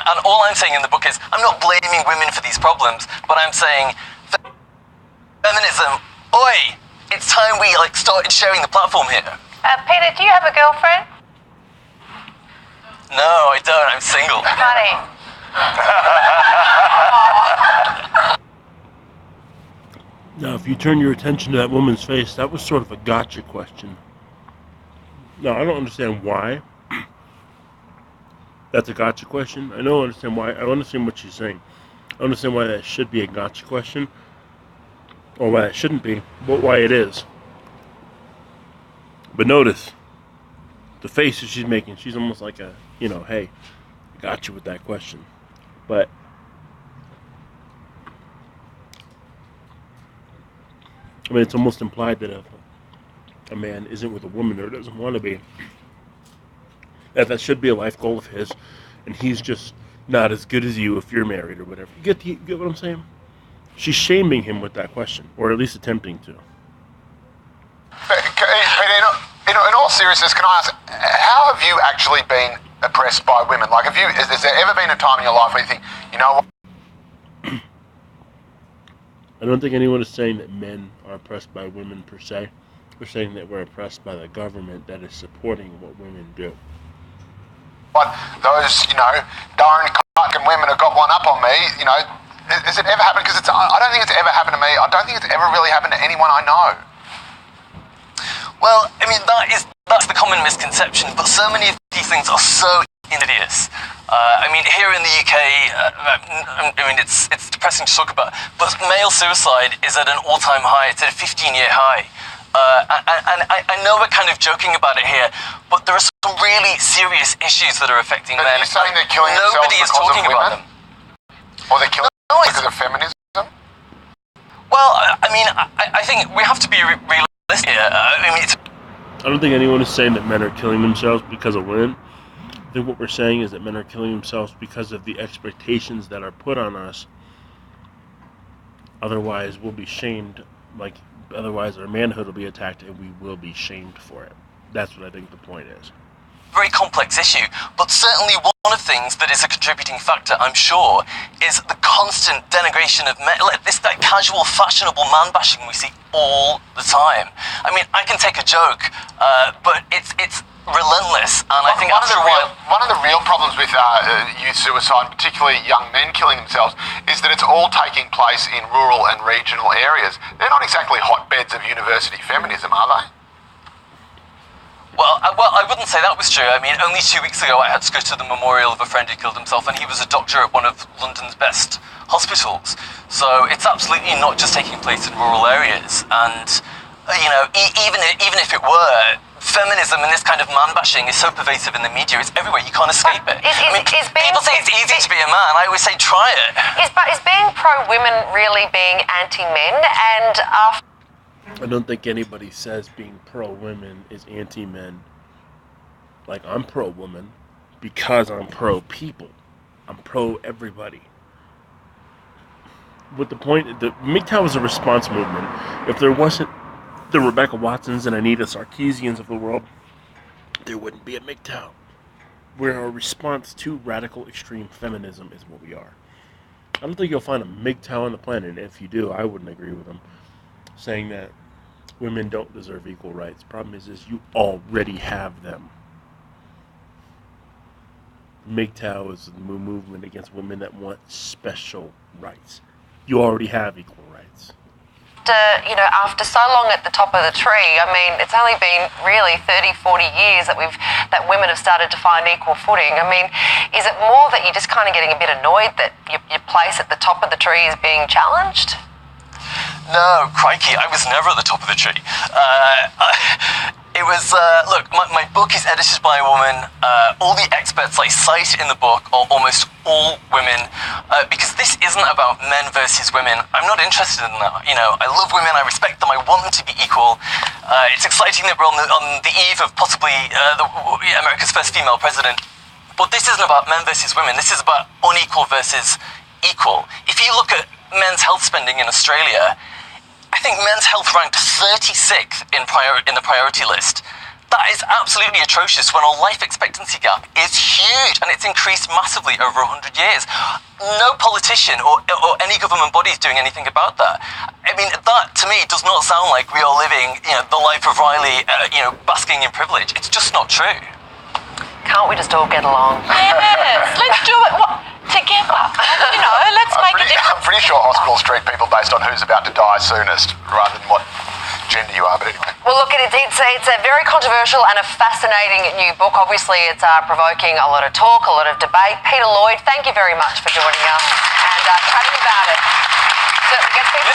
And all I'm saying in the book is, I'm not blaming women for these problems, but I'm saying, feminism, oi, it's time we started sharing the platform here. Peter, do you have a girlfriend? No, I don't. I'm single. Honey. Now, if you turn your attention to that woman's face, that was sort of a gotcha question. Now, I don't understand why that's a gotcha question. I don't understand why. I understand what she's saying. I understand why that should be a gotcha question. Or why it shouldn't be, but why it is. But notice the faces she's making. She's almost like a, hey, I got you with that question. But I mean, it's almost implied that if a man isn't with a woman or doesn't want to be, that should be a life goal of his, and he's just not as good as you if you're married or whatever. You get what I'm saying? She's shaming him with that question, or at least attempting to. In all seriousness, can I ask, how have you actually been oppressed by women? Like, has there ever been a time in your life where you think, you know what? I don't think anyone is saying that men are oppressed by women per se. We're saying that we're oppressed by the government that is supporting what women do. But those, darn fucking women have got one up on me, has it ever happened? Because I don't think it's ever happened to me. I don't think it's ever really happened to anyone I know. Well, I mean, that's the common misconception, but so many of these things are so insidious. I mean, here in the UK, it's depressing to talk about, but male suicide is at an all-time high. It's at a 15-year high. And I know we're kind of joking about it here, but there are some really serious issues that are affecting men. Are you saying they're killing themselves Nobody is talking about them. Or they're killing because of feminism? Well, I mean, I think we have to be realistic here. I don't think anyone is saying that men are killing themselves because of women. I think what we're saying is that men are killing themselves because of the expectations that are put on us. Otherwise, we'll be shamed. Otherwise, our manhood will be attacked, and we will be shamed for it. That's what I think the point is. Very complex issue, but certainly one of the things that is a contributing factor, I'm sure, is the constant denigration of men, that casual, fashionable man-bashing we see all the time. I mean, I can take a joke, but it's relentless, and I think one of the real problems with youth suicide, particularly young men killing themselves, is that it's all taking place in rural and regional areas. They're not exactly hotbeds of university feminism, are they? Well, I wouldn't say that was true. I mean, only 2 weeks ago I had to go to the memorial of a friend who killed himself, and he was a doctor at one of London's best hospitals. So it's absolutely not just taking place in rural areas. And, even if it were, feminism and this kind of man-bashing is so pervasive in the media, it's everywhere, you can't escape it. People say it's easy to be a man, I always say try it. Is being pro-women really being anti-men? And I don't think anybody says being pro-women is anti-men. Like, I'm pro-woman because I'm pro-people. I'm pro-everybody. With the point, the MGTOW is a response movement. If there wasn't the Rebecca Watsons and Anita Sarkeesians of the world, there wouldn't be a MGTOW. We're a response to radical extreme feminism is what we are. I don't think you'll find a MGTOW on the planet, and if you do, I wouldn't agree with them, saying that women don't deserve equal rights. Problem is you already have them. MGTOW is the movement against women that want special rights. You already have equal rights. After so long at the top of the tree, I mean, it's only been really 30, 40 years that women have started to find equal footing. I mean, is it more that you're just kind of getting a bit annoyed that your place at the top of the tree is being challenged? No, crikey, I was never at the top of the tree. It was, look, my book is edited by a woman. All the experts I cite in the book are almost all women, because this isn't about men versus women. I'm not interested in that. I love women, I respect them, I want them to be equal. It's exciting that we're on the eve of possibly America's first female president. But this isn't about men versus women, this is about unequal versus equal. If you look at men's health spending in Australia, I think men's health ranked 36th in the priority list. That That is absolutely atrocious when our life expectancy gap is huge and it's increased massively over 100 years. No politician or any government body is doing anything about that. I mean, that to me does not sound like we are living, the life of Riley, basking in privilege. It's just not true. Can't we just all get along? Yes, let's do it together. Let's make a difference. I'm pretty sure hospitals treat people based on who's about to die soonest rather than what gender you are, but anyway. Well, look, it's a very controversial and a fascinating new book. Obviously, it's provoking a lot of talk, a lot of debate. Peter Lloyd, thank you very much for joining us and chatting about it. Certainly gets people